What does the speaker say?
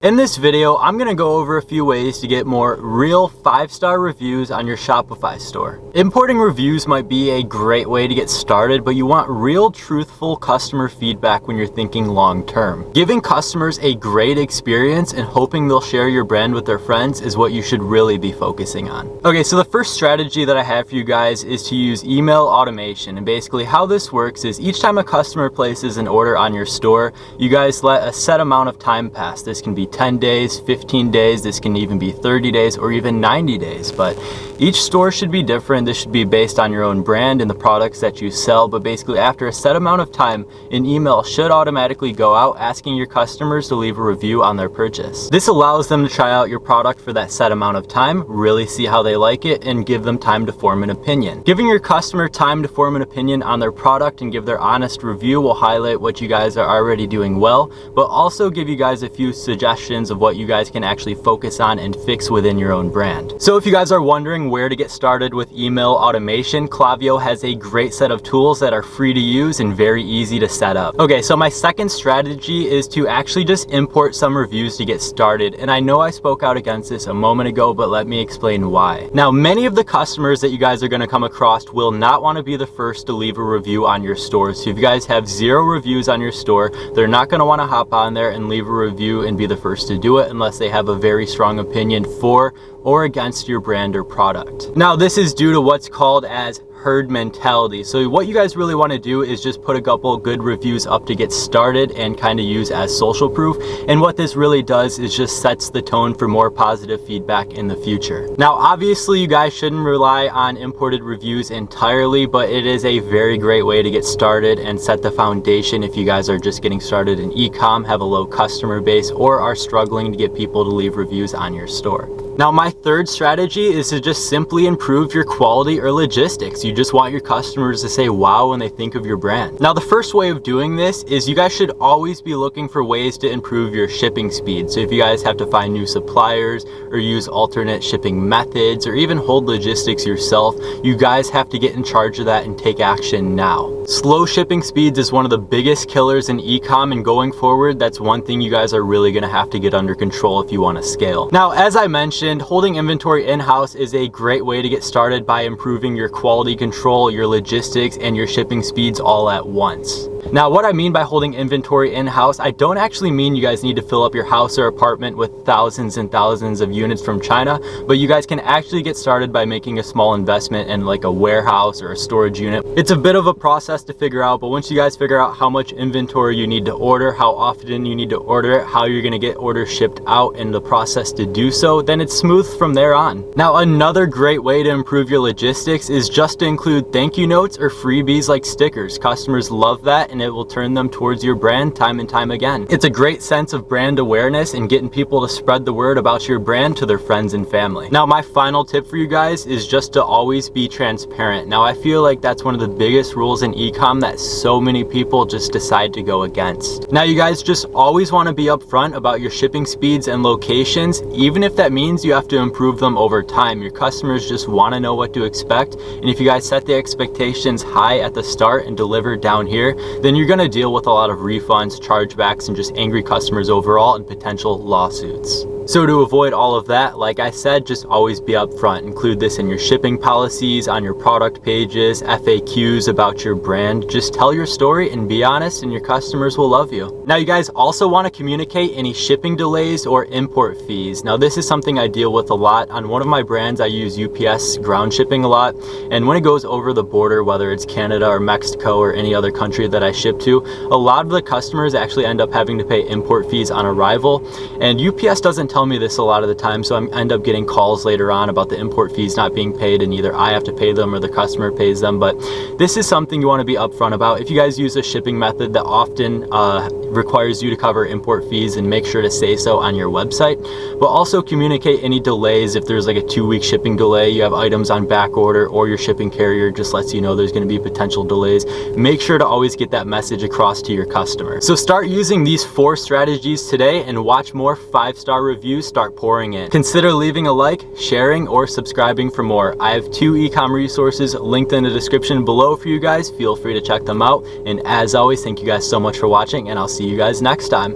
In this video, I'm going to go over a few ways to get more real 5-star reviews on your Shopify store. Importing reviews might be a great way to get started, but you want real, truthful customer feedback when you're thinking long term. Giving customers a great experience and hoping they'll share your brand with their friends is what you should really be focusing on. Okay, so the first strategy that I have for you guys is to use email automation. And basically how this works is each time a customer places an order on your store, you guys let a set amount of time pass. This can be 10 days, 15 days, this can even be 30 days or even 90 days, but each store should be different. This should be based on your own brand and the products that you sell, but basically after a set amount of time, an email should automatically go out asking your customers to leave a review on their purchase. This allows them to try out your product for that set amount of time, really see how they like it, and give them time to form an opinion. Giving your customer time to form an opinion on their product and give their honest review will highlight what you guys are already doing well, but also give you guys a few suggestions of what you guys can actually focus on and fix within your own brand. So if you guys are wondering where to get started with email automation, Klaviyo has a great set of tools that are free to use and very easy to set up. Okay, so my second strategy is to actually just import some reviews to get started. And I know I spoke out against this a moment ago, but let me explain why. Now, many of the customers that you guys are going to come across will not want to be the first to leave a review on your store. So if you guys have 0 reviews on your store, they're not going to want to hop on there and leave a review and be the first to do it unless they have a very strong opinion for or against your brand or product. Now, this is due to what's called as herd mentality. So what you guys really want to do is just put a couple good reviews up to get started and kind of use as social proof. And what this really does is just sets the tone for more positive feedback in the future. Now, obviously you guys shouldn't rely on imported reviews entirely, but it is a very great way to get started and set the foundation if you guys are just getting started in e-com, have a low customer base, or are struggling to get people to leave reviews on your store. Now, my third strategy is to just simply improve your quality or logistics. You just want your customers to say wow when they think of your brand. Now, the first way of doing this is you guys should always be looking for ways to improve your shipping speed. So if you guys have to find new suppliers or use alternate shipping methods or even hold logistics yourself, you guys have to get in charge of that and take action now. Slow shipping speeds is one of the biggest killers in e-com, and going forward, that's one thing you guys are really going to have to get under control if you want to scale. Now, as I mentioned, holding inventory in-house is a great way to get started by improving your quality control, your logistics, and your shipping speeds all at once. Now, what I mean by holding inventory in-house, I don't actually mean you guys need to fill up your house or apartment with thousands and thousands of units from China, but you guys can actually get started by making a small investment in like a warehouse or a storage unit. It's a bit of a process to figure out, but once you guys figure out how much inventory you need to order, how often you need to order it, how you're going to get orders shipped out, and the process to do so, then it's smooth from there on. Now, another great way to improve your logistics is just to include thank you notes or freebies like stickers. Customers love that, and it will turn them towards your brand time and time again. It's a great sense of brand awareness and getting people to spread the word about your brand to their friends and family. Now, my final tip for you guys is just to always be transparent. Now, I feel like that's one of the biggest rules in e-com that so many people just decide to go against. Now, you guys just always want to be upfront about your shipping speeds and locations, even if that means you have to improve them over time. Your customers just want to know what to expect, and if you guys set the expectations high at the start and deliver down here, then you're going to deal with a lot of refunds, chargebacks, and just angry customers overall and potential lawsuits. So to avoid all of that, like I said, just always be upfront. Include this in your shipping policies, on your product pages, FAQs about your brand. Just tell your story and be honest, and your customers will love you. Now, you guys also want to communicate any shipping delays or import fees. Now, this is something I deal with a lot. On one of my brands, I use UPS ground shipping a lot. And when it goes over the border, whether it's Canada or Mexico or any other country that I ship to, a lot of the customers actually end up having to pay import fees on arrival. And UPS doesn't tell me this a lot of the time, so I end up getting calls later on about the import fees not being paid, and either I have to pay them or the customer pays them. But this is something you want to be upfront about. If you guys use a shipping method that often requires you to cover import fees, and make sure to say so on your website, but also communicate any delays. If there's like a 2-week shipping delay, you have items on back order, or your shipping carrier just lets you know there's going to be potential delays, make sure to always get that message across to your customer. So start using these 4 strategies today and watch more 5-star reviews start pouring in. Consider leaving a like, sharing, or subscribing for more. I have 2 ecom resources linked in the description below for you guys. Feel free to check them out. And as always, thank you guys so much for watching, and I'll see you guys next time.